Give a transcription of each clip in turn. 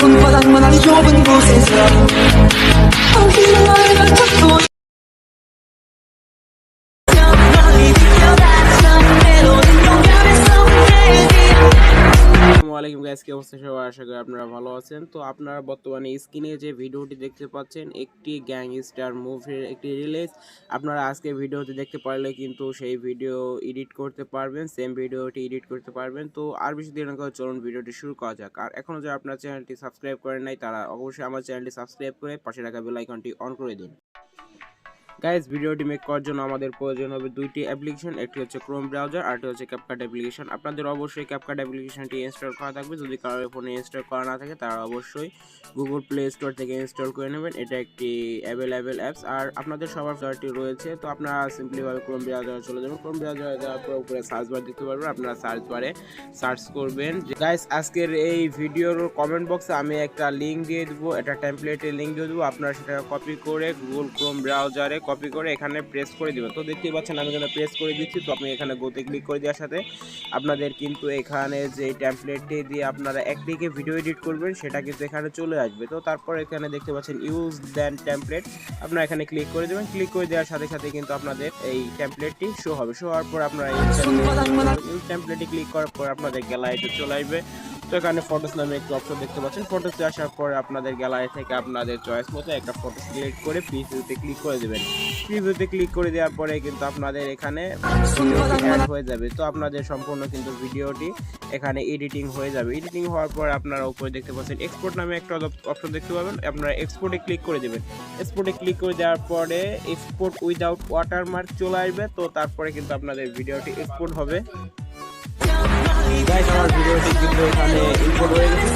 손바닥만 하니 좁은 곳에서 엉키는 걸 찾고 আসসালামু আলাইকুম গাইস, কি অবস্থা সবার? আশা করি আপনারা ভালো আছেন। তো আপনারা বর্তমানে স্ক্রিনে যে ভিডিওটি দেখতে পাচ্ছেন একটি গ্যাংস্টার মুভির একটি রিলিজ। আপনারা আজকে ভিডিওতে দেখতে পারলে কিন্তু সেই ভিডিও এডিট করতে পারবেন, সেম ভিডিওটি এডিট করতে পারবেন। তো আর বেশি দেরি না করে চলুন ভিডিওটি শুরু করা যাক। আর এখনও যারা আপনার চ্যানেলটি সাবস্ক্রাইব করেন নাই তারা অবশ্যই আমার চ্যানেলটি সাবস্ক্রাইব করে পাশে রাখা বেল আইকনটি অন করে দিন। গাইস, ভিডিওটি মেক করার জন্য আমাদের প্রয়োজন হবে দুইটি অ্যাপ্লিকেশন, একটি হচ্ছে ক্রোম ব্রাউজার আর একটি হচ্ছে ক্যাপকাট অ্যাপ্লিকেশন। আপনাদের অবশ্যই ক্যাপকাট অ্যাপ্লিকেশনটি ইনস্টল করা থাকবে। যদি কারোর ফোনে ইনস্টল করা না থাকে তারা অবশ্যই গুগল প্লে স্টোর থেকে ইনস্টল করে নেবেন। এটা একটি অ্যাভেলেবেল অ্যাপস আর আপনাদের সবার ফ্লোরটি রয়েছে। তো আপনারা সিম্পলিভাবে ক্রোম ব্রাউজারে চলে যাবেন। ক্রোম ব্রাউজারে যাওয়ার পর উপরে সার্চ বার দেখতে পারবেন, আপনারা সার্চ বারে সার্চ করবেন। গাইস, আজকের এই ভিডিওর কমেন্ট বক্সে আমি একটা লিঙ্ক দিয়ে দেবো, এটা টেমপ্লেটের লিঙ্ক দিয়ে দেবো। আপনারা সেটা কপি করে গুগল ক্রোম ব্রাউজারে কপি করে এখানে প্রেস করে দিবেন। তো দেখতেই পাচ্ছেন আমি এখানে প্রেস করে দিচ্ছি। তো আপনি এখানে গোতে ক্লিক করে দেওয়ার সাথে আপনাদের কিন্তু এখানে যে টেমপ্লেটটি দিয়ে আপনারা একদিকে ভিডিও এডিট করবেন সেটা কিন্তু এখানে চলে আসবে। তো তারপর এখানে দেখতে পাচ্ছেন ইউজ দেন টেমপ্লেট, আপনারা এখানে ক্লিক করে দেবেন। ক্লিক করে দেওয়ার সাথে সাথে কিন্তু আপনাদের এই টেমপ্লেটটি শো হবে। শো হওয়ার পর আপনারা ইউজ টেমপ্লেটে ক্লিক করার পর আপনাদের গ্যালারিতে চলে আসবে। তো এখানে ফটোস নামে একটি অপশন দেখতে পাচ্ছেন। ফটোসে আসার পর আপনাদের গ্যালারি থেকে আপনাদের চয়েস মতো একটা ফটো সিলেক্ট করে প্রিভিউতে ক্লিক করে দেবেন। প্রিভিউতে ক্লিক করে দেওয়ার পরে কিন্তু আপনাদের এখানে অ্যাড হয়ে যাবে। তো আপনাদের সম্পূর্ণ কিন্তু ভিডিওটি এখানে এডিটিং হয়ে যাবে। এডিটিং হওয়ার পর আপনারা উপরে দেখতে পাচ্ছেন এক্সপোর্ট নামে একটা অপশন দেখতে পাবেন। আপনারা এক্সপোর্টে ক্লিক করে দেবেন। এক্সপোর্টে ক্লিক করে দেওয়ার পরে এক্সপোর্ট উইদাউট ওয়াটারমার্ক চলে আসবে। তো তারপরে কিন্তু আপনাদের ভিডিওটি এক্সপোর্ট হবে। গাইস, আমার ভিডিওটি কিন্তু এখানে ইম্পোর্ট হয়ে গেছে।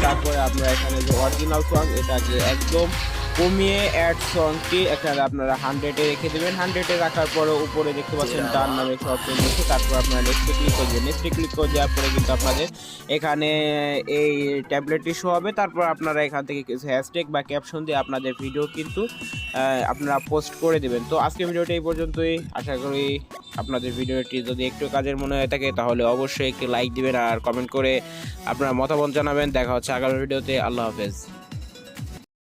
তারপরে আপনারা এখানে যে অরিজিনাল সং এটাকে একদম কমিয়ে অ্যাড সংটি এখানে আপনারা 100-এ রেখে দেবেন। 100-এ রাখার পরে উপরে দেখতে পাচ্ছেন ডান নামে একটা অপশন রয়েছে। তারপর আপনারা নেক্সটে ক্লিক করে দেবেন। নেক্সটে ক্লিক করে দেওয়ার পরে কিন্তু আপনাদের এখানে এই ট্যাবলেটটি শো হবে। তারপর আপনারা এখান থেকে কিছু হ্যাশট্যাগ বা ক্যাপশন দিয়ে আপনাদের ভিডিও কিন্তু আপনারা পোস্ট করে দেবেন। তো আজকের ভিডিওটি এই পর্যন্তই। আশা করি আপনাদের ভিডিওটি যদি একটু কাজের মনে হয়ে থাকে তাহলে অবশ্যই একটি লাইক দিবেন আর কমেন্ট করে আপনারা মতামত জানাবেন। দেখা হচ্ছে আগামী ভিডিওতে। আল্লাহ হাফেজ।